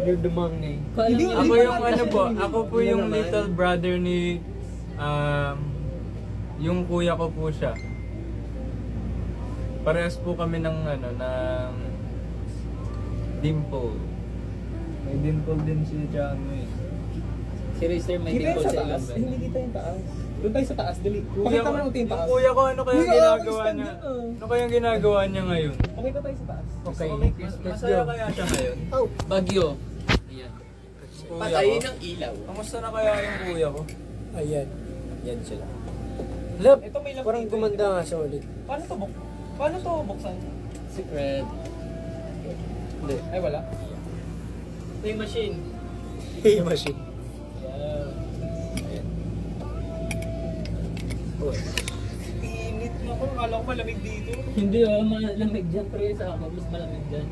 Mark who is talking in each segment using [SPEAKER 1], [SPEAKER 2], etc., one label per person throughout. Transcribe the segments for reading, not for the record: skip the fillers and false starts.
[SPEAKER 1] You're the mangnay.
[SPEAKER 2] Ako yung ano po, ako po yung little brother ni yung kuya ko po siya. Parehas po kami ng ano, ng dimple. May dimple din si Jano eh.
[SPEAKER 3] Si Racer may
[SPEAKER 4] Kita
[SPEAKER 3] dimple
[SPEAKER 4] yung sa
[SPEAKER 3] sa
[SPEAKER 4] taas.
[SPEAKER 3] ilong.
[SPEAKER 4] Hindi kita yung taas. Doon tayo sa taas, dali.
[SPEAKER 2] Kuya
[SPEAKER 4] Pakita
[SPEAKER 2] ko,
[SPEAKER 4] mo natin yung taas.
[SPEAKER 2] yung kuya ko ano kaya
[SPEAKER 4] Kuya,
[SPEAKER 2] ginagawa
[SPEAKER 4] stand
[SPEAKER 2] niya?
[SPEAKER 4] yan, oh.
[SPEAKER 2] Ano kaya ginagawa niya ngayon?
[SPEAKER 4] Pakita tayo sa taas.
[SPEAKER 1] Okay, let's
[SPEAKER 2] Masaya
[SPEAKER 1] go.
[SPEAKER 2] kaya siya ngayon?
[SPEAKER 3] Bagyo. Ayan.
[SPEAKER 2] Kuya
[SPEAKER 5] Patayin
[SPEAKER 2] ko?
[SPEAKER 5] ng ilaw.
[SPEAKER 2] Kamusta na kaya yung kuya ko?
[SPEAKER 1] Ayan.
[SPEAKER 5] Yan sila.
[SPEAKER 1] Love,
[SPEAKER 4] Ito may lang
[SPEAKER 1] parang
[SPEAKER 4] dito.
[SPEAKER 1] gumanda nga siya ulit.
[SPEAKER 4] Paano to buksan?
[SPEAKER 3] Secret.
[SPEAKER 1] Hindi.
[SPEAKER 4] Ay, wala.
[SPEAKER 3] Ito yung machine.
[SPEAKER 1] Hey, machine.
[SPEAKER 4] Init na ko. Akala ko malamig dito.
[SPEAKER 3] Hindi malamig dyan. Pero sa ako, mas malamig dyan.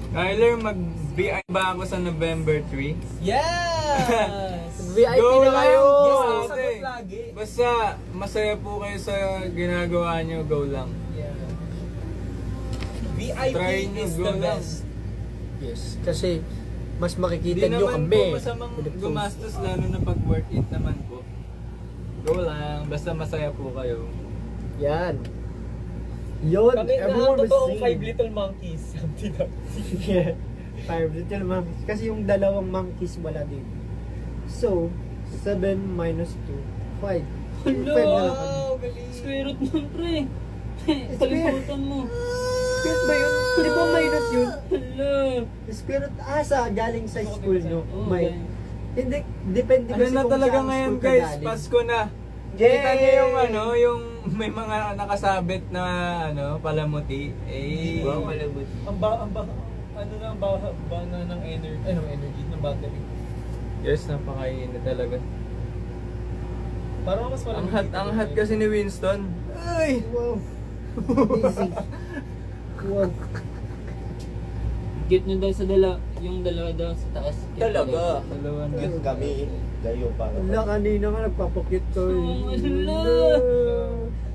[SPEAKER 2] Kyler, mag-BI ba ako sa November 3?
[SPEAKER 4] Yes!
[SPEAKER 1] VIP
[SPEAKER 2] Go
[SPEAKER 1] na
[SPEAKER 2] lang!
[SPEAKER 1] kayo!
[SPEAKER 4] Yes,
[SPEAKER 2] Ate.
[SPEAKER 4] sagot lagi.
[SPEAKER 2] Basta masaya po kayo sa ginagawa nyo, go lang.
[SPEAKER 4] Yeah. VIP
[SPEAKER 2] Try nyo,
[SPEAKER 4] is
[SPEAKER 2] go
[SPEAKER 4] the
[SPEAKER 2] lang.
[SPEAKER 4] best.
[SPEAKER 1] Yes, kasi mas
[SPEAKER 2] Hindi
[SPEAKER 1] makikita nyo
[SPEAKER 2] naman
[SPEAKER 1] kami.
[SPEAKER 2] po masamang gumastos lalo na pag worth it naman po. Go lang, basta masaya po kayo.
[SPEAKER 1] Yan. Yun,
[SPEAKER 4] Kami na
[SPEAKER 1] everyone
[SPEAKER 4] ang
[SPEAKER 1] was
[SPEAKER 4] totoong
[SPEAKER 1] saying.
[SPEAKER 4] 5 little monkeys. Something like
[SPEAKER 1] Yeah. 5 little monkeys. Kasi yung dalawang monkeys wala din. So, 7 minus 2, 5. 5 na lang kami.
[SPEAKER 4] Wow, galing.
[SPEAKER 3] Square root nun, pre. Kalimutan mo.
[SPEAKER 1] Spirit ba yun? Di ba minus yun?
[SPEAKER 3] Hello.
[SPEAKER 1] Spirit, galing sa school nyo.
[SPEAKER 3] Oo,
[SPEAKER 1] May,
[SPEAKER 3] galing.
[SPEAKER 1] hindi, depende
[SPEAKER 2] Ano
[SPEAKER 1] kasi
[SPEAKER 2] na
[SPEAKER 1] kung
[SPEAKER 2] talaga
[SPEAKER 1] saan
[SPEAKER 2] ngayon
[SPEAKER 1] school ka
[SPEAKER 2] guys,
[SPEAKER 1] galing.
[SPEAKER 2] Pasko na.
[SPEAKER 1] Yay!
[SPEAKER 2] Kita niyo yung ano, yung may mga nakasabit na ano, palamuti. Eh,
[SPEAKER 3] Wow, malabot.
[SPEAKER 4] Ano na ang ba na ng energy ng battery.
[SPEAKER 2] yes, napakainit talaga.
[SPEAKER 4] Parang mas malamig
[SPEAKER 2] Ang hot kasi ni Winston. Ay!
[SPEAKER 1] Wow. Easy. Wow.
[SPEAKER 3] Cute nyo daw sa yung dalawa daw sa taas. Cute
[SPEAKER 5] Talaga.
[SPEAKER 2] Dalawa na.
[SPEAKER 5] Yun kami. Gayo para.
[SPEAKER 1] Wala, kanina ka nagpapakit ko.
[SPEAKER 3] Oh, wala.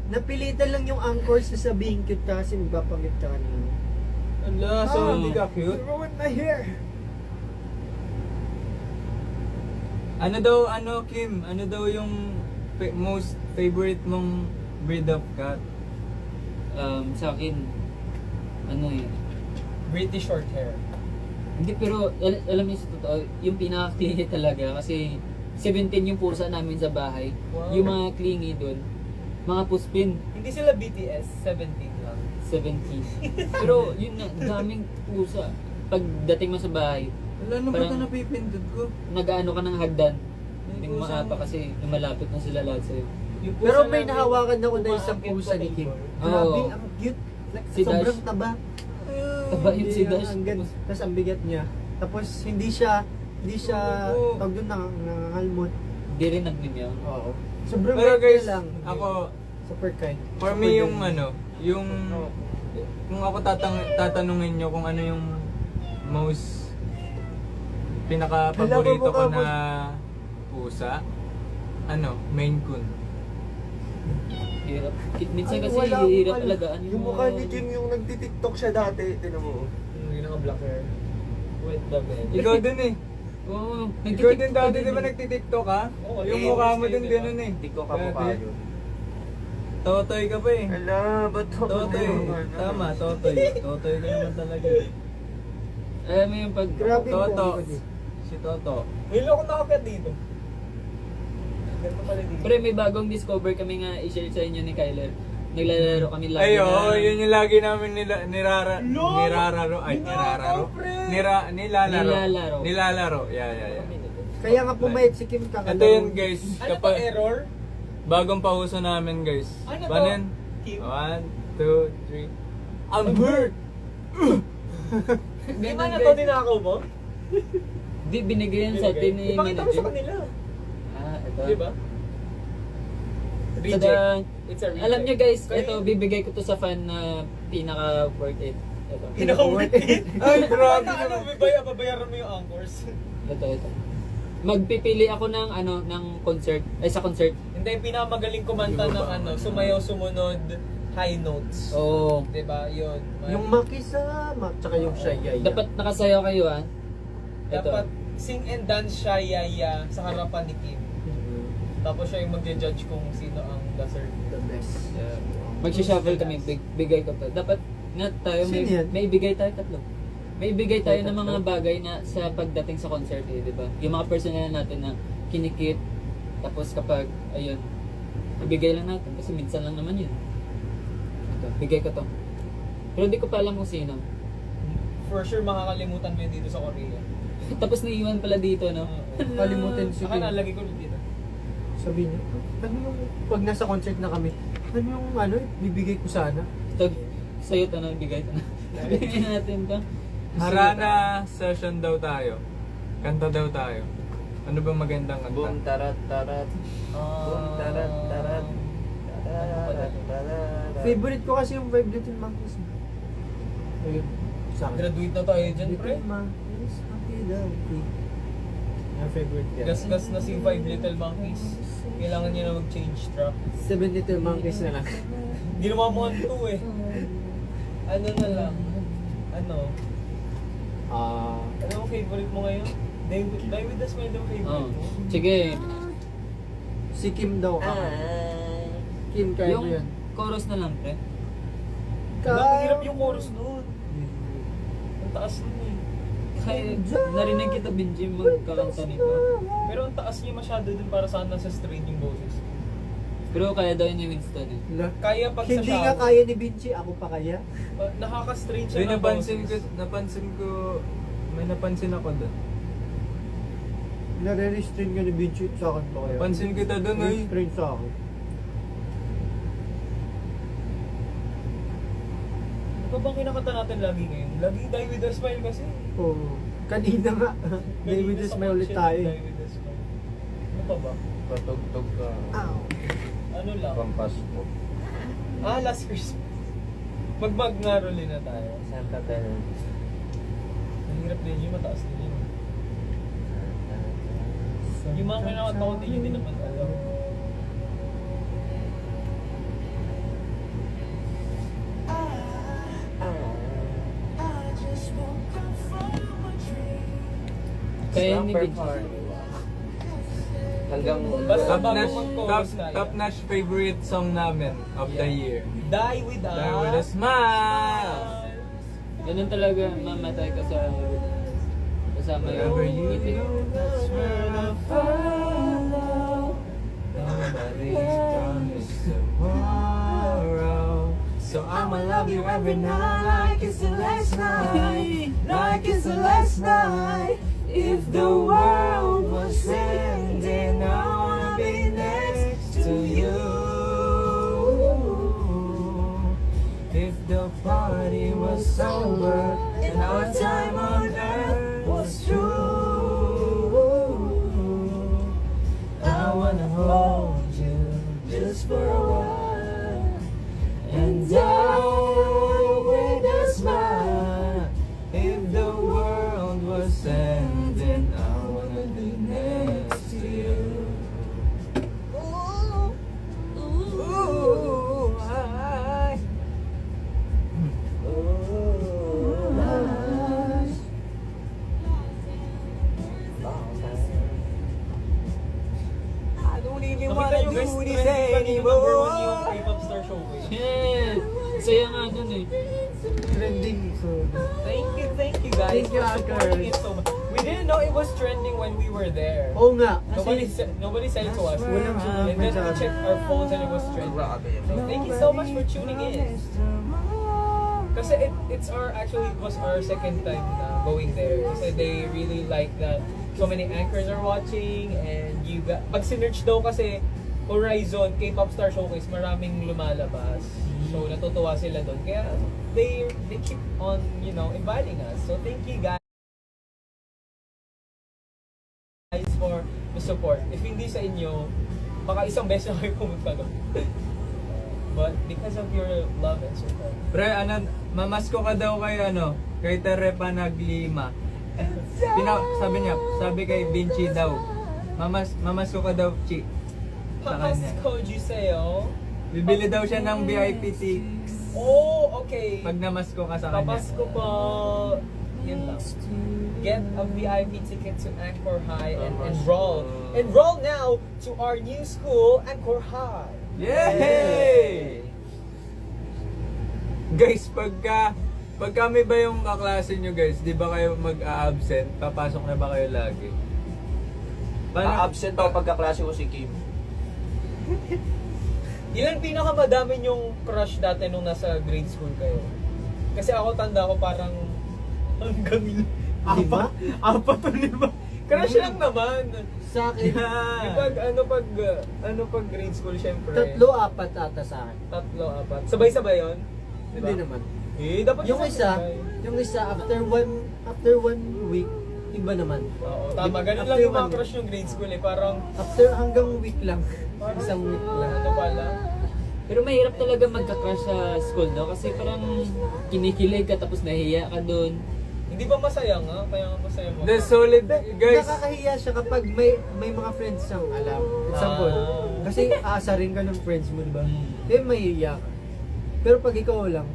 [SPEAKER 1] Napilitan lang yung anchor sa sabihin cute ka kasi nagpapakit ka kanina.
[SPEAKER 2] Ala, so hindi ka cute?
[SPEAKER 1] Ruined my hair.
[SPEAKER 2] Ano daw, Kim? Ano daw yung most favorite mong breed of cat?
[SPEAKER 3] Sa akin, ano eh.
[SPEAKER 4] British short hair.
[SPEAKER 3] Hindi, pero alam niyo sa totoo, yung pinaka-clingy talaga kasi 17 yung pusa namin sa bahay.
[SPEAKER 4] Wow.
[SPEAKER 3] Yung mga clingy doon, mga puspin,
[SPEAKER 4] Hindi sila BTS, 17 lang.
[SPEAKER 3] 17. Pero yun na, daming pusa. Pagdating mo sa bahay,
[SPEAKER 2] Wala na ba
[SPEAKER 3] Parang-
[SPEAKER 2] ito napipindot ko?
[SPEAKER 3] nag-ano ka ng hagdan. Hindi mo
[SPEAKER 2] pusa
[SPEAKER 3] makapa
[SPEAKER 2] mo.
[SPEAKER 3] kasi lumalapit na sila lahat sa'yo.
[SPEAKER 4] Yung
[SPEAKER 1] Pero
[SPEAKER 4] pusa
[SPEAKER 1] may
[SPEAKER 4] namin,
[SPEAKER 1] nahawakan ako na isang
[SPEAKER 4] umaakit
[SPEAKER 1] pusa ni
[SPEAKER 4] pa
[SPEAKER 1] Kim.
[SPEAKER 4] before.
[SPEAKER 1] Grabe,
[SPEAKER 3] Oo.
[SPEAKER 1] ang cute. Like,
[SPEAKER 3] Si
[SPEAKER 1] sobrang
[SPEAKER 3] Dash.
[SPEAKER 1] taba.
[SPEAKER 3] Taba yung si Dash.
[SPEAKER 1] Tapos ang bigat niya. Tapos hindi siya
[SPEAKER 2] Oo.
[SPEAKER 1] tawag doon nangangalmot.
[SPEAKER 3] Hindi rin nagmimyaw.
[SPEAKER 1] Oo. Sobrang
[SPEAKER 2] Pero
[SPEAKER 1] bait
[SPEAKER 2] guys,
[SPEAKER 1] niya lang.
[SPEAKER 2] ako,
[SPEAKER 1] Super kind.
[SPEAKER 2] for
[SPEAKER 1] Super
[SPEAKER 2] me yung
[SPEAKER 1] kind.
[SPEAKER 2] yung kung ako tatanungin nyo kung ano yung most pinaka-paborito ko na pusa, Maine Coon.
[SPEAKER 3] Hirap. Minsan
[SPEAKER 1] Ay,
[SPEAKER 3] kasi
[SPEAKER 1] wala,
[SPEAKER 3] hirap
[SPEAKER 1] ano,
[SPEAKER 3] alagaan
[SPEAKER 5] Yung mukha ni Kim yung nagtitiktok siya dati. Tinan mo.
[SPEAKER 4] Yung naka-black hair. With the bed.
[SPEAKER 2] Ikaw din eh.
[SPEAKER 3] Oo.
[SPEAKER 2] Ikaw din dati di ba nagtitiktok ka?
[SPEAKER 4] Oo,
[SPEAKER 2] Yung
[SPEAKER 4] eh,
[SPEAKER 2] mukha mo
[SPEAKER 4] kayo,
[SPEAKER 2] din
[SPEAKER 4] di ba?
[SPEAKER 2] ganun eh.
[SPEAKER 5] Hindi ko kamukha
[SPEAKER 2] Dati.
[SPEAKER 5] yun.
[SPEAKER 2] Totoy ka pa eh.
[SPEAKER 5] Ala, ba't to?
[SPEAKER 2] Totoy. Tama, Totoy. Totoy ka naman talaga.
[SPEAKER 3] Alam mo yung pag...
[SPEAKER 1] Grabe yung
[SPEAKER 2] Toto.
[SPEAKER 1] pogi ko din.
[SPEAKER 2] Si Toto.
[SPEAKER 4] Ngayon ako nakapit dito. Ganito pala dito.
[SPEAKER 3] Pre, may bagong discover kami nga i-share sa inyo ni Kyler. Naglalaro kami lagi
[SPEAKER 2] Ay,
[SPEAKER 3] na...
[SPEAKER 2] oo, yun yung lagi namin nirararo.
[SPEAKER 4] Nilalaro,
[SPEAKER 2] Nilalaro.
[SPEAKER 3] Nilalaro.
[SPEAKER 2] Nilalaro. Yeah.
[SPEAKER 1] Kaya nga pumayat si Kim kakalaw.
[SPEAKER 2] Ito yun guys.
[SPEAKER 4] Ano to, error?
[SPEAKER 2] Bagong pauso namin guys.
[SPEAKER 4] Ano to?
[SPEAKER 2] Banin?
[SPEAKER 4] Kim?
[SPEAKER 2] 1, 2, 3. I'm hurt!
[SPEAKER 4] Di ba na to dinakaw mo?
[SPEAKER 3] Di, binigay yan sa atin ni
[SPEAKER 4] Ipakita mo sa
[SPEAKER 3] manager.
[SPEAKER 4] kanila.
[SPEAKER 3] Ito.
[SPEAKER 4] Di ba?
[SPEAKER 3] So the,
[SPEAKER 4] It's a reject.
[SPEAKER 3] alam nyo guys,
[SPEAKER 4] Kaya-
[SPEAKER 3] ito, bibigay ko to sa fan na pinaka worth it. Ito.
[SPEAKER 4] Pinaka-worth it.
[SPEAKER 2] Ay, grabe
[SPEAKER 4] Ano,
[SPEAKER 2] naman.
[SPEAKER 4] babayaran mo yung anchors.
[SPEAKER 3] Ito. Magpipili ako ng ng concert, sa concert.
[SPEAKER 4] Hindi, pinakamagaling kumanta ng sumayaw sumunod high notes.
[SPEAKER 3] Oo.
[SPEAKER 4] Diba? Yun.
[SPEAKER 1] Yung makisama, tsaka yung shy yay.
[SPEAKER 3] Dapat nakasayaw kayo ah. Ito.
[SPEAKER 4] Dapat sing and dance siya, Yaya, sa harapan ni Kim. Tapos siya yung magja-judge kung sino ang deserve.
[SPEAKER 1] The best.
[SPEAKER 4] Yeah.
[SPEAKER 3] Magsha-shuffle kami, bigay ko to. Dapat nga tayo,
[SPEAKER 1] Sino yan?
[SPEAKER 3] may ibigay tayo tatlo. May ibigay tayo ng mga bagay na sa pagdating sa concert eh, di ba? Yung mga personal natin na kinikip, tapos kapag, ayun, ibigay lang natin kasi minsan lang naman yun. Ito, bigay ko to. Pero hindi ko pa alam kung sino.
[SPEAKER 4] For sure, makakalimutan mo yun dito sa Korea.
[SPEAKER 3] Tapos naiwan pala dito, no?
[SPEAKER 1] Kalimutan si
[SPEAKER 4] Saka
[SPEAKER 1] Kim.
[SPEAKER 4] nalagay ko rin dito.
[SPEAKER 1] Sabi niya, ano yung, pag nasa concert na kami, ano yung ano, bibigay ko sana?
[SPEAKER 3] Ito, sa'yo to na, bigay to na. Bigay natin to.
[SPEAKER 2] Harana session daw tayo. Kanta daw tayo. Ano bang magandang kanta?
[SPEAKER 5] Boom, tarat, tarat. Boom, tarat, tarat. Tarat, tarat.
[SPEAKER 1] Favorite ko kasi yung Five Little Monkeys. Ayun, sa akin.
[SPEAKER 4] Graduate na tayo dyan, pre.
[SPEAKER 1] Little Monkeys, happy dappy. Yung favorite ko.
[SPEAKER 4] Gas-gas na si Five Little Monkeys. Kailangan niya na mag-change track.
[SPEAKER 1] 7 Little Monkeys na lang.
[SPEAKER 4] Ginawa mo ang 2 eh. Ano na lang? Ano? Ano ang favorite mo ngayon? Die with the Smile daw favorite
[SPEAKER 3] Oh.
[SPEAKER 4] mo?
[SPEAKER 3] Sige,
[SPEAKER 1] Si Kim daw. Kim, kaya mo
[SPEAKER 3] yung
[SPEAKER 1] yun.
[SPEAKER 3] chorus na lang, pre.
[SPEAKER 4] Ang hirap yung chorus nun. Ang taas nun eh.
[SPEAKER 3] Kaya narinig kita, Benji, magkakanta nito.
[SPEAKER 4] Pero ang taas niya masyado dun para saan nasa strain yung boses.
[SPEAKER 3] Pero kaya daw yun ni Winston eh.
[SPEAKER 4] Kaya pag sa
[SPEAKER 1] Hindi nga
[SPEAKER 4] shower,
[SPEAKER 1] kaya ni Vinci, ako pa kaya.
[SPEAKER 4] nakaka-strain siya
[SPEAKER 2] May
[SPEAKER 4] ng
[SPEAKER 2] napansin ko, may napansin ako doon.
[SPEAKER 1] Nare-restrain ka ni Vinci sa akin pa kaya.
[SPEAKER 2] Napansin kita doon ay.
[SPEAKER 1] Restrain sa akin.
[SPEAKER 4] Ano ba bang kinakanta natin lagi ngayon? Lagi Die with a Smile kasi.
[SPEAKER 1] Oo. Kanina nga. David
[SPEAKER 4] Kanina sa
[SPEAKER 1] Ismail ulit
[SPEAKER 4] concert,
[SPEAKER 1] tayo.
[SPEAKER 4] Die with a Smile. Ano pa ba?
[SPEAKER 5] Patugtog ka.
[SPEAKER 1] Ow.
[SPEAKER 4] Ano lang?
[SPEAKER 5] Pampas mo.
[SPEAKER 4] Last Christmas. Mag-bag nga rolling na tayo.
[SPEAKER 5] Santa Bell.
[SPEAKER 4] Ang hirap din yung mataas din yun. Yung mga kinakanta ko din yun din naman alam.
[SPEAKER 3] Kaya ni Benji.
[SPEAKER 5] Hanggang
[SPEAKER 4] Basta
[SPEAKER 2] Top
[SPEAKER 4] bago
[SPEAKER 2] notch,
[SPEAKER 4] mag-chorus tayo.
[SPEAKER 2] top notch favorite song namin of the year.
[SPEAKER 4] Die with a...
[SPEAKER 2] Die with a smile.
[SPEAKER 3] Ganun talaga, mamatay ka sa kasama
[SPEAKER 2] Wherever
[SPEAKER 3] yung
[SPEAKER 2] you
[SPEAKER 3] ngiti.
[SPEAKER 2] go, that's where I follow. Nobody's promised tomorrow. So I'ma love you every night like it's the last night. Like it's the last night. If the world was ending, I wanna be next to you. If the party was over and our time on earth was true, I wanna hold you just for a while and die with a smile. If the world was ending, I wanna be next to you. Ooh, I don't even
[SPEAKER 4] Nakita
[SPEAKER 2] wanna
[SPEAKER 4] yung guys,
[SPEAKER 2] do this
[SPEAKER 4] trending pa number 1 yung
[SPEAKER 2] anymore.
[SPEAKER 4] K-pop star showcase.
[SPEAKER 3] Shit! Saya nga dun eh.
[SPEAKER 1] Trending. So,
[SPEAKER 4] Thank you guys
[SPEAKER 1] Thank you,
[SPEAKER 4] for supporting
[SPEAKER 1] Akers.
[SPEAKER 4] it so much. We didn't know it was trending when we were there.
[SPEAKER 1] oo nga.
[SPEAKER 4] Nobody said it to us.
[SPEAKER 1] Walang sinabi
[SPEAKER 4] And then
[SPEAKER 1] sa
[SPEAKER 4] we
[SPEAKER 1] akin.
[SPEAKER 4] checked our phones and it was trending. So thank you so much for tuning in. Kasi it was our second time na going there. Kasi they really like that so many anchors are watching and pag sinerch daw kasi Horizon, K-pop Star Showcase, maraming lumalabas. So natutuwa sila doon. Kaya they keep on, inviting us. So thank you guys for the support. If hindi sa inyo, baka isang beses na kayo pumunta doon. But because of your love and support.
[SPEAKER 2] Pre, mamasko ka daw kay Terepa Naglima. Sabi kay Vinci daw, mamasko ka daw, Chi. Sa kanya.
[SPEAKER 4] Papasko Juseo.
[SPEAKER 2] Bibili daw siya ng VIP tickets
[SPEAKER 4] Oh, okay.
[SPEAKER 2] pag namasko ka sa kanya.
[SPEAKER 4] Papasko po. Yun lang. Get a VIP ticket to Angkor High and enroll. Enroll now to our new school, Angkor High.
[SPEAKER 5] Yay! Guys, pagka may ba yung kaklase nyo guys, di ba kayo mag-a-absent? Papasok na ba kayo lagi?
[SPEAKER 2] Absent ako pagkaklase ko si Kim.
[SPEAKER 4] Ilan pinakamadami yung crush dati nung nasa grade school kayo? Kasi ako tanda ko parang hanggang apat o lima. Crush lang naman.
[SPEAKER 1] Sa akin,
[SPEAKER 4] Yung pag grade school syempre.
[SPEAKER 1] 3, 4 ata sa akin.
[SPEAKER 4] 3, 4. Sabay-sabay yun? Diba?
[SPEAKER 1] Hindi naman.
[SPEAKER 4] Dapat
[SPEAKER 1] Yung isa, after one week, iba naman.
[SPEAKER 4] Oo, tama. Ganun
[SPEAKER 1] After
[SPEAKER 4] lang yung mga
[SPEAKER 1] 1 week.
[SPEAKER 4] crush yung grade school eh. Parang,
[SPEAKER 1] After hanggang week lang. Isang week lang.
[SPEAKER 4] ano pala?
[SPEAKER 3] Pero mahirap talaga magka-crush sa school, no? Kasi parang kinikilig ka tapos nahiya ka dun.
[SPEAKER 4] Hindi ba masaya nga? Kaya nga masaya mo.
[SPEAKER 5] The solid, guys.
[SPEAKER 1] Nakakahiya siya kapag may mga friends siyang alam. Example, kasi aasarin ka ng friends mo, di ba? Eh, mahihiya ka. Pero pag ikaw lang,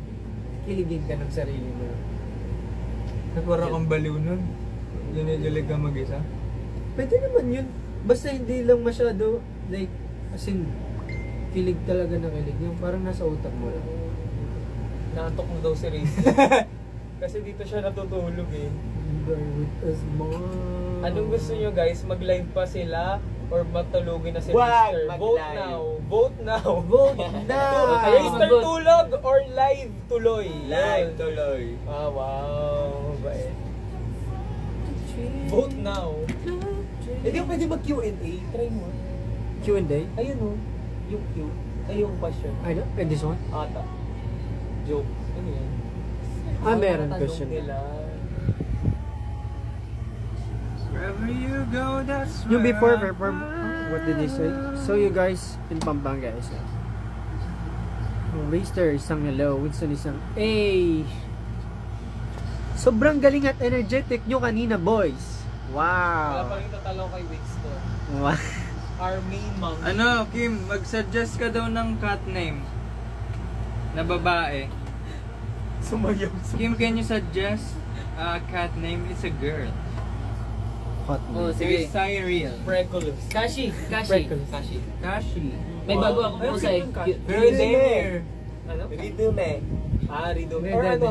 [SPEAKER 1] kiligin ka ng sarili mo.
[SPEAKER 5] Parang kang baliw nun. Dinidilig ka mag-isa.
[SPEAKER 1] Pwede naman yun. Basta hindi lang masyado, like, as in, kilig talaga na kilig. Yung parang nasa utak mo lang.
[SPEAKER 4] Naantok mo daw si Riz. Kasi dito siya natutulog eh.
[SPEAKER 1] Bear with us, mom.
[SPEAKER 4] Anong gusto nyo guys? Mag-live pa sila? Or matulogin na si
[SPEAKER 2] Wag
[SPEAKER 4] Rister? Vote
[SPEAKER 2] mag-live.
[SPEAKER 4] now. Vote now.
[SPEAKER 1] Vote na!
[SPEAKER 4] Rister tulog or live tuloy?
[SPEAKER 2] Live
[SPEAKER 4] Yun.
[SPEAKER 2] tuloy.
[SPEAKER 4] Wow. Bait. Vote now. Eh di pwede mag-Q&A. Try mo.
[SPEAKER 1] Q&A?
[SPEAKER 4] Ayun o. Yung Q. Ay yung question.
[SPEAKER 1] Ano? This one?
[SPEAKER 4] Ata. Joke. Ano yan?
[SPEAKER 1] Meron
[SPEAKER 4] Tanong
[SPEAKER 1] question.
[SPEAKER 4] nila.
[SPEAKER 5] Wherever you go, that's
[SPEAKER 1] Yung before, what did he say? So you guys, in Pampanga guys. Rister isang hello, Winston isang A. Sobrang galing at energetic nyo kanina, boys.
[SPEAKER 4] Wala pa
[SPEAKER 1] Wow.
[SPEAKER 4] rin tatalaw kay Wixton.
[SPEAKER 1] Wow.
[SPEAKER 4] Our main monkey.
[SPEAKER 5] Ano, Kim, mag-suggest ka daw ng cat name na babae.
[SPEAKER 4] Sumayaw.
[SPEAKER 5] Kim, can you suggest a cat name? It's a girl.
[SPEAKER 1] Hot
[SPEAKER 3] Oh,
[SPEAKER 5] Sige.
[SPEAKER 3] sige.
[SPEAKER 5] Cyril.
[SPEAKER 4] Freckles.
[SPEAKER 3] Kashi.
[SPEAKER 1] Freckles.
[SPEAKER 3] Kashi.
[SPEAKER 5] Kashi.
[SPEAKER 3] May bago akong
[SPEAKER 4] Ay,
[SPEAKER 3] husay.
[SPEAKER 4] cute yung Kashi.
[SPEAKER 5] Pero Demir.
[SPEAKER 4] Ano?
[SPEAKER 2] Ridume.
[SPEAKER 4] Ridume.
[SPEAKER 1] Hindi,
[SPEAKER 4] Or ano?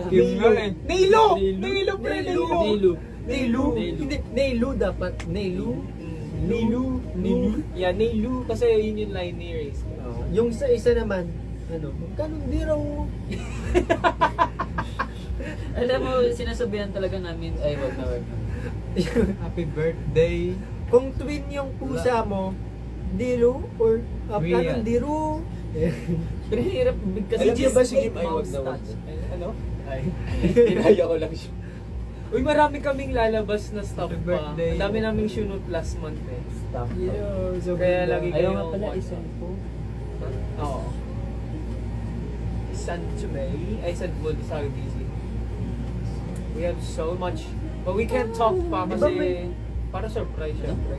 [SPEAKER 5] Kim nga eh.
[SPEAKER 4] Nilo!
[SPEAKER 3] Nilo.
[SPEAKER 4] Nilo, pre,
[SPEAKER 1] Nilo.
[SPEAKER 4] Nilo!
[SPEAKER 3] Nilo.
[SPEAKER 1] Nailu.
[SPEAKER 3] Nailu.
[SPEAKER 1] Hindi, Nailu dapat. Nailu.
[SPEAKER 4] Nilu. Nilu. Yeah, Nilu. Kasi yun yung line ni Race.
[SPEAKER 1] Yung isa naman, ano, magkano di raw?
[SPEAKER 3] Alam mo, sinasabihan talaga namin, ay wag na wag na.
[SPEAKER 5] Happy birthday.
[SPEAKER 1] Kung twin yung pusa mo, Diru or
[SPEAKER 5] Rian.
[SPEAKER 1] anong Diru?
[SPEAKER 3] Pero hirap kasi
[SPEAKER 2] Alam niyo ba si
[SPEAKER 3] just
[SPEAKER 2] Kim ay wag
[SPEAKER 3] mouse
[SPEAKER 2] na wag?
[SPEAKER 3] touch.
[SPEAKER 4] Ano?
[SPEAKER 2] Ay, tinaya ko lang siya.
[SPEAKER 4] Uy, marami kaming lalabas na stuff
[SPEAKER 5] Happy
[SPEAKER 4] pa.
[SPEAKER 5] birthday.
[SPEAKER 4] Ang dami naming shoot last month eh.
[SPEAKER 2] Stop.
[SPEAKER 1] So
[SPEAKER 4] Kaya lagi
[SPEAKER 3] Ayaw
[SPEAKER 4] kayo
[SPEAKER 3] nga pala,
[SPEAKER 4] watch.
[SPEAKER 3] isang po.
[SPEAKER 4] Oo. Send to me. I said, well, sorry, busy. We have so much. But we can't talk pa
[SPEAKER 1] Di ba
[SPEAKER 4] kasi
[SPEAKER 1] may-
[SPEAKER 4] para surprise syempre.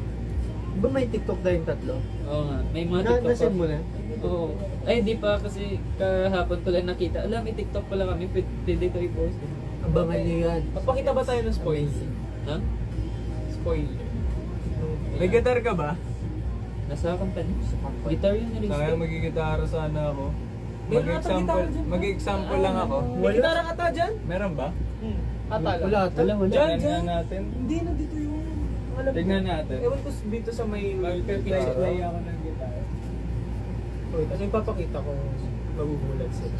[SPEAKER 1] Ba may TikTok tayong tatlo?
[SPEAKER 3] Oo nga, may mga
[SPEAKER 1] Na,
[SPEAKER 3] TikTok
[SPEAKER 1] nasend mo na?
[SPEAKER 3] Oo. Ay, di pa kasi kahapon ko lang nakita. Alam, may TikTok pala kami. Pwede ko i-post.
[SPEAKER 1] Abangan niyo yan.
[SPEAKER 4] Magpakita ba tayo ng spoiler?
[SPEAKER 1] Amazing.
[SPEAKER 3] Ha?
[SPEAKER 4] Spoiler.
[SPEAKER 5] May guitar ka ba?
[SPEAKER 3] Nasa company. Guitar yun na rin.
[SPEAKER 5] Sayang magigitara sana ako.
[SPEAKER 4] Meron ata
[SPEAKER 5] Mag-example,
[SPEAKER 4] gitara dyan.
[SPEAKER 5] mag-example lang ako.
[SPEAKER 4] May gitara ata dyan?
[SPEAKER 5] Meron ba?
[SPEAKER 4] Ata lang.
[SPEAKER 1] Wala ata.
[SPEAKER 3] Wala.
[SPEAKER 4] Dyan,
[SPEAKER 5] Tignan
[SPEAKER 4] dyan.
[SPEAKER 5] natin.
[SPEAKER 4] Hindi, nandito yung... Alam ko.
[SPEAKER 5] Tignan natin.
[SPEAKER 4] Ewan ko dito sa may...
[SPEAKER 5] Mag-play ako ng gitara.
[SPEAKER 4] Wait, kasi papakita ko. Magugulat sila.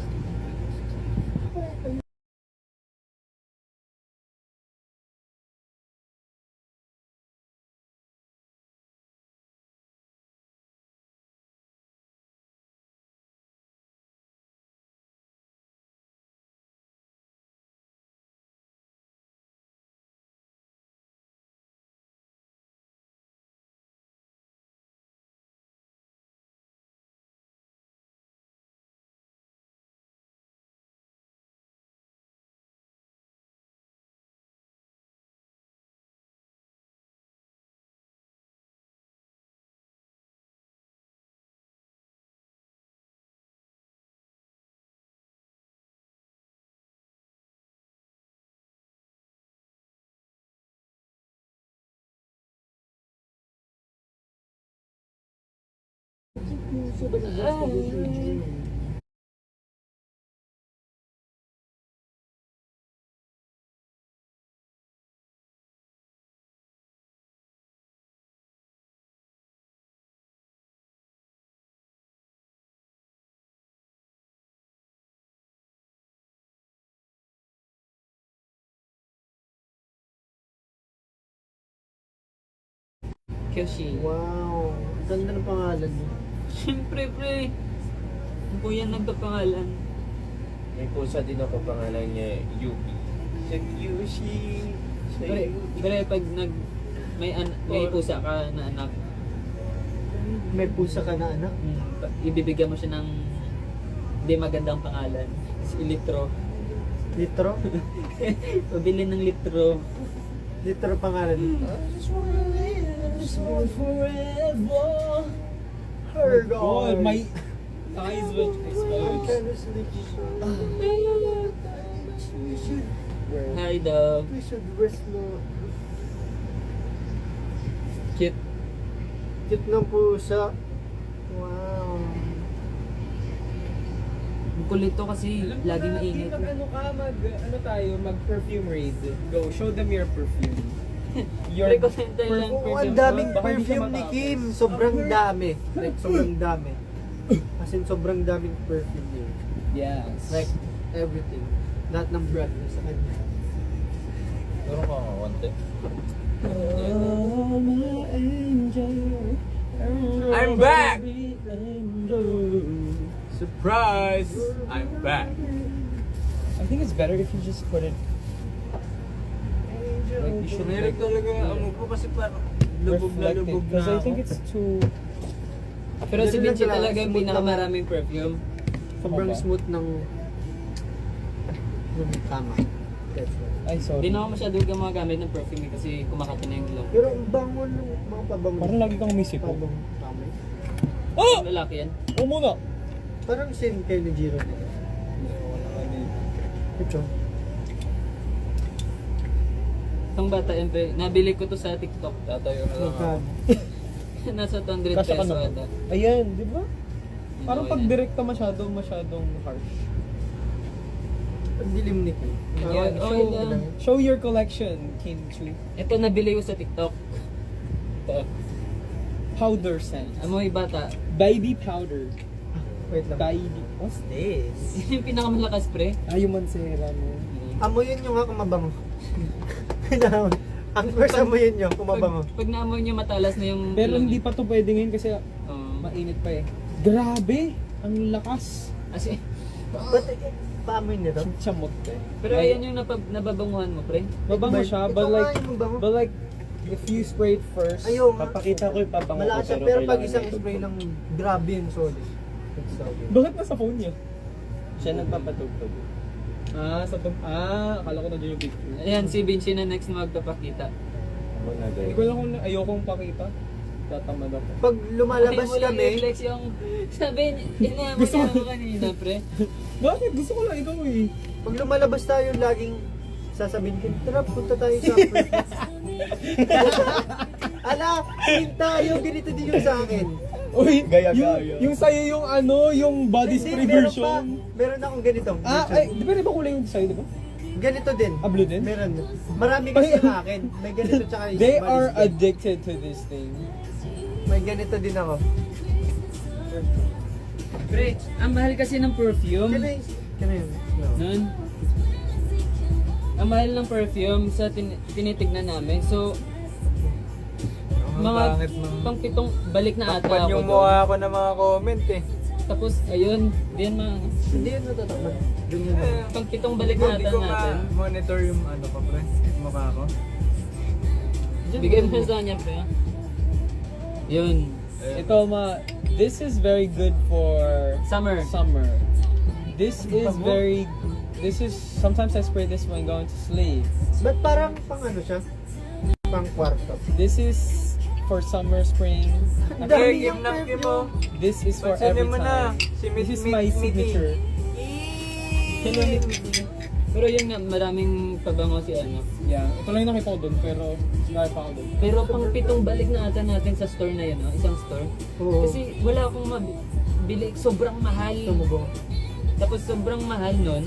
[SPEAKER 3] Kyoshi.
[SPEAKER 1] Wow. Ganda ng pangalan mo.
[SPEAKER 3] Siyempre, pre. Ang kuya nagpapangalan.
[SPEAKER 2] May pusa din ako, pangalan niya Yuki. Siya Yushi.
[SPEAKER 3] Pre, pag may pusa ka na anak,
[SPEAKER 1] May pusa ka na anak.
[SPEAKER 3] ibibigyan mo siya ng hindi magandang pangalan. Si Litro.
[SPEAKER 1] Litro?
[SPEAKER 3] Pabili ng Litro.
[SPEAKER 1] Litro pangalan.
[SPEAKER 2] Forever.
[SPEAKER 1] Her
[SPEAKER 2] God, my
[SPEAKER 4] Eyes will explode.
[SPEAKER 3] Hi, dog.
[SPEAKER 1] We should rest mo.
[SPEAKER 3] Cute.
[SPEAKER 1] Cute ng pusa. Wow.
[SPEAKER 3] Ang kulit to kasi lagi mainit.
[SPEAKER 4] Ano ka, mag-perfume raid. Go, show them your perfume.
[SPEAKER 3] Pre, konenta lang
[SPEAKER 1] Oh, ang daming perfume ni Kim. Sobrang dami. Like, sobrang dami. As in, sobrang daming perfume niya.
[SPEAKER 4] Yes.
[SPEAKER 1] Like, everything. Lahat ng brand niya sa kanya.
[SPEAKER 2] Meron ka nga, konti.
[SPEAKER 5] I'm back! Surprise! I'm back!
[SPEAKER 4] I think it's better if you just put it like you should
[SPEAKER 5] Meron talaga ang upo kasi parang lubog na
[SPEAKER 4] reflect it.
[SPEAKER 5] lubog na
[SPEAKER 4] Because I
[SPEAKER 5] ako.
[SPEAKER 4] think it's too...
[SPEAKER 3] Pero si
[SPEAKER 1] Ganun lang
[SPEAKER 3] Vinci
[SPEAKER 1] talaga,
[SPEAKER 3] talaga yung
[SPEAKER 1] smooth
[SPEAKER 3] pinakamaraming perfume.
[SPEAKER 1] Sobrang
[SPEAKER 4] Tama ba?
[SPEAKER 1] smooth ng kama. That's right.
[SPEAKER 4] Ay, sorry.
[SPEAKER 3] Hindi na ako masyado gumagamit ng perfume kasi kumakati na yung glow.
[SPEAKER 1] Pero ang bango ng mga pabango.
[SPEAKER 4] Parang lagi kang umisipo.
[SPEAKER 1] Pabang kamay.
[SPEAKER 4] Oh!
[SPEAKER 3] Ang lalaki yan.
[SPEAKER 4] Oo muna!
[SPEAKER 1] Parang same kay ni Jiro. Ito.
[SPEAKER 3] Itong bata yan, pre. Nabili ko to sa TikTok.
[SPEAKER 5] Tatayo na lang ako.
[SPEAKER 1] Magkano?
[SPEAKER 3] Nasa 200
[SPEAKER 4] Kasya ka
[SPEAKER 3] peso
[SPEAKER 4] naman.
[SPEAKER 3] ata.
[SPEAKER 4] Ayan, di ba? Parang
[SPEAKER 3] Okay
[SPEAKER 4] pag
[SPEAKER 3] na.
[SPEAKER 4] direkta masyadong harsh.
[SPEAKER 1] Ang dilim ni Kim.
[SPEAKER 3] Yan, okay lang.
[SPEAKER 4] Show your collection, Kim Chu.
[SPEAKER 3] Ito nabili ko sa TikTok. Ito.
[SPEAKER 4] Powder scent.
[SPEAKER 3] Amoy bata.
[SPEAKER 4] Baby powder.
[SPEAKER 1] Wait lang.
[SPEAKER 4] Baby. What's this?
[SPEAKER 3] Yun yung pinakamalakas, pre.
[SPEAKER 4] Ay, yung mansera mo.
[SPEAKER 1] Amoyin nyo nga kung mabango. Kailangan. Ang first amoyin nyo kung mabango.
[SPEAKER 3] Pag naamoy nyo matalas na yung...
[SPEAKER 4] Pero
[SPEAKER 3] ilong
[SPEAKER 4] hindi
[SPEAKER 3] niya.
[SPEAKER 4] pa to pwede ngayon kasi
[SPEAKER 3] Oo.
[SPEAKER 4] mainit pa eh. Grabe! Ang lakas.
[SPEAKER 3] Kasi,
[SPEAKER 1] Ba't paamoy nyo to?
[SPEAKER 4] Chamot eh.
[SPEAKER 3] pero ayan yung nababanguhan mo, pre.
[SPEAKER 4] Mabango siya,
[SPEAKER 1] Ito
[SPEAKER 4] but
[SPEAKER 1] nga
[SPEAKER 4] like,
[SPEAKER 1] yung mabango.
[SPEAKER 4] but like, if you spray it first,
[SPEAKER 1] Ayaw nga.
[SPEAKER 2] Papakita ko yung pabango ko,
[SPEAKER 1] Malakas siya,
[SPEAKER 2] pero
[SPEAKER 1] pero pag
[SPEAKER 2] kailangan
[SPEAKER 1] isang
[SPEAKER 2] ito.
[SPEAKER 1] spray ng grabe yung solid.
[SPEAKER 4] bakit nasa phone niya?
[SPEAKER 2] Siya nagpapatugtog.
[SPEAKER 4] Akala ko na dyan yung picture.
[SPEAKER 3] Ayan, si Vinci na next na magpapakita.
[SPEAKER 2] Ako na
[SPEAKER 4] Hindi ko lang kung ayokong pakita. Tatamad ako.
[SPEAKER 1] Pag lumalabas
[SPEAKER 3] Hindi mo lang
[SPEAKER 1] kami,
[SPEAKER 3] i-flex yung... Sabi, inaamon niya ako kanina, pre.
[SPEAKER 4] Bakit? Gusto ko lang ikaw eh.
[SPEAKER 1] pag lumalabas tayo, laging sasabihin ko, tara, punta tayo sa perfume. Ala, din tayo, ganito din yung sa akin.
[SPEAKER 4] Uy,
[SPEAKER 2] Gaya-gaya.
[SPEAKER 4] yung sa'yo yung ano, yung body
[SPEAKER 1] Hindi,
[SPEAKER 4] spray
[SPEAKER 1] meron
[SPEAKER 4] version.
[SPEAKER 1] pa. Meron akong ganitong version.
[SPEAKER 4] Ay, di ba iba kulay yung sa'yo, di ba?
[SPEAKER 1] Ganito din.
[SPEAKER 4] Ah, blue din?
[SPEAKER 1] Meron. Marami kasi yung akin. May ganito tsaka yung
[SPEAKER 4] They
[SPEAKER 1] body
[SPEAKER 4] are
[SPEAKER 1] spray.
[SPEAKER 4] addicted to this thing.
[SPEAKER 1] May ganito din ako.
[SPEAKER 3] Pre, ang mahal kasi ng perfume.
[SPEAKER 1] Kaya yun.
[SPEAKER 3] Nun. Ang mahal ng perfume sa tinitignan namin. So,
[SPEAKER 5] Ang
[SPEAKER 3] mga
[SPEAKER 5] pangit ng...
[SPEAKER 3] pang pitong balik na ata
[SPEAKER 5] Takpan
[SPEAKER 3] ako
[SPEAKER 5] yung
[SPEAKER 3] doon.
[SPEAKER 5] mukha ko ng mga comment eh.
[SPEAKER 3] Tapos, ayun, diyan
[SPEAKER 1] Hindi yun natatakman. Doon yun.
[SPEAKER 3] pang pitong balik na
[SPEAKER 5] Hindi
[SPEAKER 3] ata
[SPEAKER 5] ko
[SPEAKER 3] natin.
[SPEAKER 5] monitor yung ano pa pre, mukha ko.
[SPEAKER 3] Bigay mo sa kanya, pre. Yun.
[SPEAKER 4] Ito this is very good for
[SPEAKER 3] Summer.
[SPEAKER 4] summer. This is sometimes I spray this when going to sleep.
[SPEAKER 1] Ba't parang pang ano siya? Pang kwarto.
[SPEAKER 4] This is for summer spring.
[SPEAKER 1] Ang
[SPEAKER 5] Okay,
[SPEAKER 1] dami yung
[SPEAKER 5] Kim Nak, Kim
[SPEAKER 1] perfume.
[SPEAKER 5] mo.
[SPEAKER 4] This is for
[SPEAKER 5] Pansinin
[SPEAKER 4] every
[SPEAKER 5] mo na.
[SPEAKER 4] time.
[SPEAKER 5] Si
[SPEAKER 4] This is my signature.
[SPEAKER 5] Hello,
[SPEAKER 3] Pero yun nga, maraming pabango si ano.
[SPEAKER 4] Yeah, ito lang yung nakita ko doon, pero marami pa ako doon.
[SPEAKER 3] Pero pang 7 balik na ata natin sa store na yun, no? Isang store.
[SPEAKER 1] Oo.
[SPEAKER 3] Kasi wala akong mabili, sobrang mahal.
[SPEAKER 1] Tumubo.
[SPEAKER 3] Tapos sobrang mahal nun.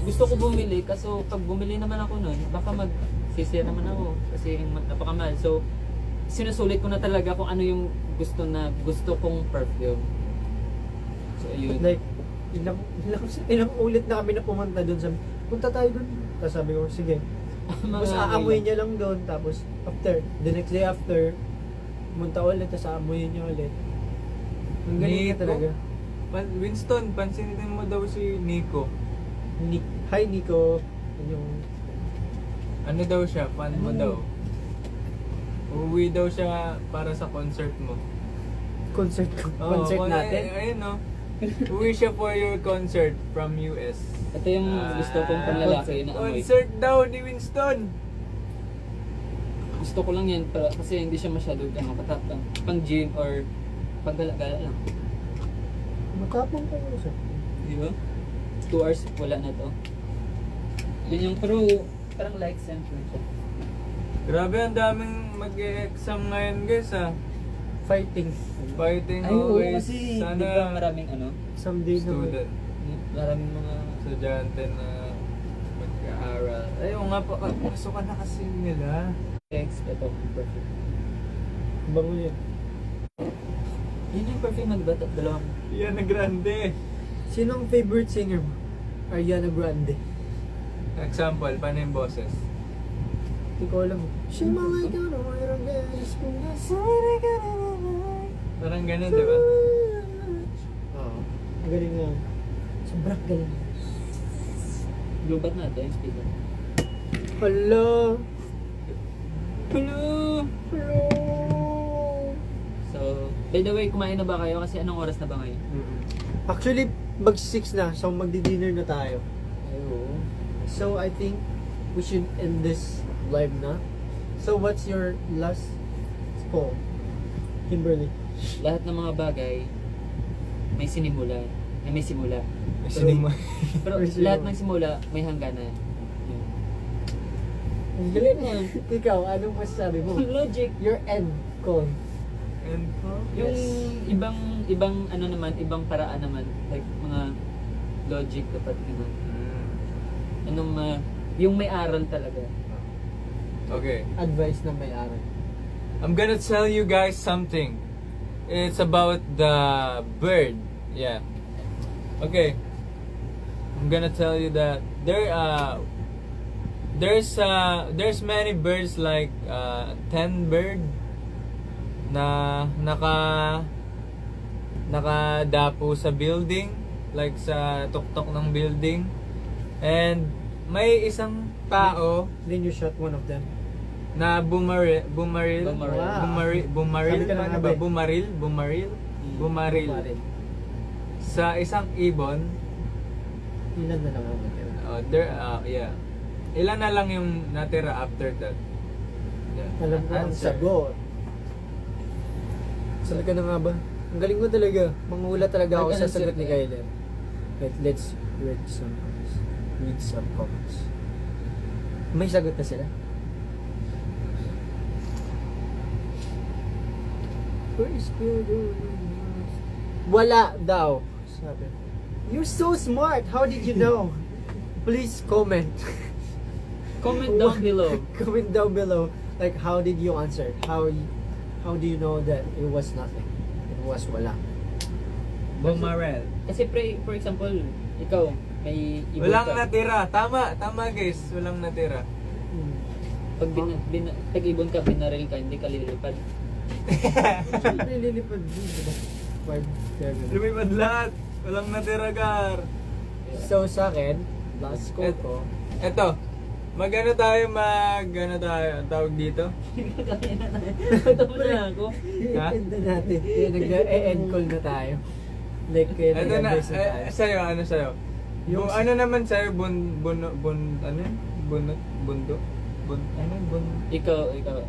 [SPEAKER 3] Gusto ko bumili, kaso pag bumili naman ako nun, baka magsisira naman ako. Kasi napakamahal. So, sinusulit ko na talaga kung ano yung gusto kong perfume. So, ayun.
[SPEAKER 1] Like, ilang ulit na kami na pumunta doon sa punta tayo doon. Tapos sabi ko, sige. Tapos aamoy niya lang doon. Tapos after, the next day after, pumunta ulit, tapos aamoyin niya ulit. Ang galing niya
[SPEAKER 5] Nico?
[SPEAKER 1] talaga.
[SPEAKER 5] Winston, pansinin mo daw si Nico.
[SPEAKER 1] Hi Nico. Yung
[SPEAKER 5] Ano daw siya? Fan mo daw? Uuwi daw siya para sa concert mo.
[SPEAKER 1] concert
[SPEAKER 5] Oo,
[SPEAKER 1] concert natin.
[SPEAKER 5] Ayun no. Uwi siya for your concert from US.
[SPEAKER 3] Ito yung gusto kong panlalaki na amoy.
[SPEAKER 5] Concert daw ni Winston.
[SPEAKER 3] Gusto ko lang yan pero kasi hindi siya masyado katapang. Pang gym or pang gala-gala lang.
[SPEAKER 1] Matapang pa yun siya.
[SPEAKER 3] Di ba? 2 hours wala na to. Yun yung pero parang like scent lang siya.
[SPEAKER 5] Grabe, ang daming mag-e-exam ngayon guys ah.
[SPEAKER 1] Fighting.
[SPEAKER 5] Fighting
[SPEAKER 3] Ay, oo,
[SPEAKER 5] always.
[SPEAKER 3] kasi
[SPEAKER 5] Sana
[SPEAKER 3] di ba maraming ano,
[SPEAKER 1] Someday na.
[SPEAKER 5] student.
[SPEAKER 3] maraming mga
[SPEAKER 5] Estudyante na mag-aaral. Ay, oo nga po, pasukan na kasi nila.
[SPEAKER 3] text. Ito, perfect.
[SPEAKER 1] Bango yan.
[SPEAKER 3] Yun yung perfect na diba? Dalawang.
[SPEAKER 5] Yan na grande.
[SPEAKER 1] Sino ang favorite singer mo? Ariana Grande.
[SPEAKER 5] Example, paano yung boses?
[SPEAKER 1] Hindi ko alam. She malay ka na mayroong beses kung nasa
[SPEAKER 5] Parang ganun, di ba?
[SPEAKER 1] Oo. Ang galing nga. Sobrang galing.
[SPEAKER 3] Lubat natin yung speaker.
[SPEAKER 1] Hello.
[SPEAKER 3] Hello!
[SPEAKER 1] Hello.
[SPEAKER 3] So, by the way, kumain na ba kayo? Kasi anong oras na ba ngayon?
[SPEAKER 1] Actually, mag-6 na. So, magdi-dinner na tayo.
[SPEAKER 3] Ayun.
[SPEAKER 1] So, I think we should end this live na. So, what's your last call? Kimberly.
[SPEAKER 3] Lahat ng mga bagay may sinimula. May simula.
[SPEAKER 5] Sinima.
[SPEAKER 3] Pero
[SPEAKER 1] May simula.
[SPEAKER 3] lahat ng simula may hangganan. Yun.
[SPEAKER 1] Ang galing mo. Ikaw, anong masasabi mo?
[SPEAKER 3] Logic.
[SPEAKER 1] Your end call.
[SPEAKER 5] And,
[SPEAKER 3] Yung ibang ano naman, ibang paraan naman, like mga logic dapat naman. Anong yung may aral talaga.
[SPEAKER 5] okay.
[SPEAKER 1] Advice na may aral.
[SPEAKER 5] I'm gonna tell you guys something. It's about the bird. Yeah. Okay. I'm gonna tell you that there's many birds like 10 bird na nakadapo sa building, like sa tuktok ng building. And may isang tao
[SPEAKER 1] Then you shot one of them.
[SPEAKER 5] na bumaril
[SPEAKER 3] Bumaril.
[SPEAKER 5] bumaril
[SPEAKER 1] Sabi ka na
[SPEAKER 5] paano
[SPEAKER 1] nga
[SPEAKER 5] ba?
[SPEAKER 1] ba eh.
[SPEAKER 5] bumaril
[SPEAKER 1] Bumaril.
[SPEAKER 5] sa isang ibon.
[SPEAKER 1] Ilan na lang ang natira?
[SPEAKER 5] Yeah, ilan na lang yung natira after that? Yeah.
[SPEAKER 1] Alam ko ang
[SPEAKER 5] Answer.
[SPEAKER 1] sagot. Sabi ka na nga ba? Ang galing mo talaga. Mangula talaga ako sa sagot ni Kyler. Let's read some comments. Read some comments. May sagot na sila? Where is Pedro? Wala daw. Sabi. You're so smart. How did you know? Please comment.
[SPEAKER 3] Comment down below.
[SPEAKER 1] Comment down below. Like, how did you answer? How do you know that it was nothing? It was wala.
[SPEAKER 5] Bumaril.
[SPEAKER 3] Kasi for example, ikaw may ibon
[SPEAKER 5] Walang
[SPEAKER 3] ka.
[SPEAKER 5] natira. Tama guys. Walang natira.
[SPEAKER 1] Hmm.
[SPEAKER 3] Pag tag-ibon ka, binaril ka, hindi ka lilipad.
[SPEAKER 1] Siyempre lilipad din, diba? 5, 7.
[SPEAKER 5] Lumipad lahat. Walang natira, Gar.
[SPEAKER 1] So sa akin, last score ko,
[SPEAKER 5] Eto. Ano tayo, ang tawag dito?
[SPEAKER 3] Tapos na ako.
[SPEAKER 5] Ha?
[SPEAKER 1] i-end na natin. Kaya nag-e-end call na tayo. Like, kaya
[SPEAKER 5] Ito na,
[SPEAKER 1] nag-advise na tayo.
[SPEAKER 5] sa'yo, ano sa'yo?
[SPEAKER 1] Yung-
[SPEAKER 5] Ano naman sa'yo, ano yun?
[SPEAKER 3] Ikaw,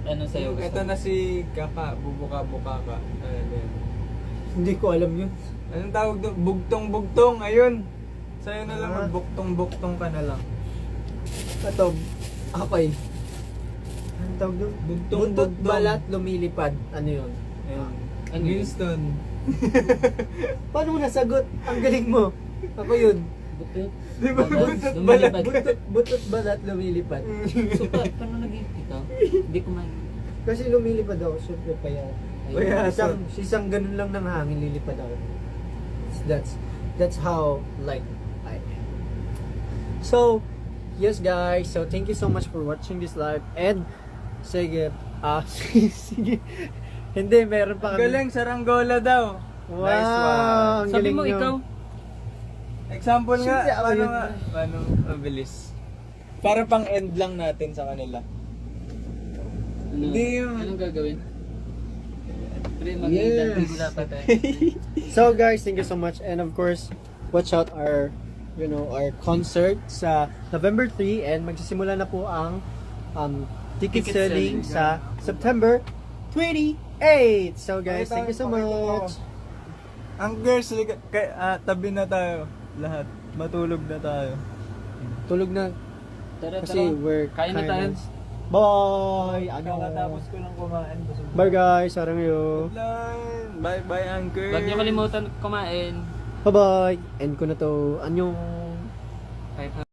[SPEAKER 3] ano sa'yo gusto?
[SPEAKER 5] Ito na si Kaka, bubuka-buka ka. Ano yun?
[SPEAKER 1] Hindi ko alam yun.
[SPEAKER 5] Anong tawag doon? Bugtong-bugtong, ayun. Sa'yo na lang magbuktong-buktong ka na lang.
[SPEAKER 1] Ito, okay. Anong tawag doon?
[SPEAKER 5] Buntong,
[SPEAKER 1] Buntot,
[SPEAKER 5] buntong.
[SPEAKER 1] balat, lumilipad. Ano yun?
[SPEAKER 5] Ayun.
[SPEAKER 3] Ano yun?
[SPEAKER 5] Winston.
[SPEAKER 1] Paano mo nasagot? Ang galing mo. Ako yun.
[SPEAKER 3] Butot.
[SPEAKER 5] Di ba buntot
[SPEAKER 3] Lumilipad.
[SPEAKER 5] balat?
[SPEAKER 1] Buntot, balat, lumilipad.
[SPEAKER 3] So, paano naging ikaw? Hindi ko man.
[SPEAKER 1] Kasi lumilipad ako, syempre pa yan.
[SPEAKER 5] Kaya,
[SPEAKER 1] Isang ganun lang ng hangin, lilipad ako. That's how, like, I am. So, yes guys, so thank you so much for watching this live. And, sige, sige. Hindi, meron pa
[SPEAKER 5] Ang galing, saranggola daw.
[SPEAKER 1] Wow,
[SPEAKER 5] Nice one.
[SPEAKER 1] ang
[SPEAKER 3] Sabi
[SPEAKER 1] galing
[SPEAKER 3] mo,
[SPEAKER 1] nyo.
[SPEAKER 3] ikaw?
[SPEAKER 5] Example nga,
[SPEAKER 1] Siyempre, ako
[SPEAKER 5] paano
[SPEAKER 1] yun.
[SPEAKER 5] nga? Paano? Mabilis. Para pang end lang natin sa kanila.
[SPEAKER 3] Ano,
[SPEAKER 5] Hindi yun.
[SPEAKER 3] Anong gagawin? Pre,
[SPEAKER 1] Yes.
[SPEAKER 3] mag-iintay ko dapat eh.
[SPEAKER 1] So guys, thank you so much. And of course, watch out our concert sa November 3 and magsisimula na po ang ticket
[SPEAKER 3] Ticket
[SPEAKER 1] selling
[SPEAKER 3] selling,
[SPEAKER 1] sa September 28. So guys, thank you so much.
[SPEAKER 5] Ang girls, tabi na tayo. Lahat. Matulog na tayo.
[SPEAKER 1] Tulog na
[SPEAKER 3] Tara,
[SPEAKER 1] kasi
[SPEAKER 3] tara.
[SPEAKER 1] we're
[SPEAKER 3] Kain na tayo.
[SPEAKER 1] Bye!
[SPEAKER 5] Kakatapos ko lang kumain.
[SPEAKER 1] Bye guys, sarang yo.
[SPEAKER 5] Bye-bye, Anchor.
[SPEAKER 3] Huwag niyo kalimutan kumain.
[SPEAKER 1] Bye-bye. End ko na to. Anyong
[SPEAKER 3] Kahit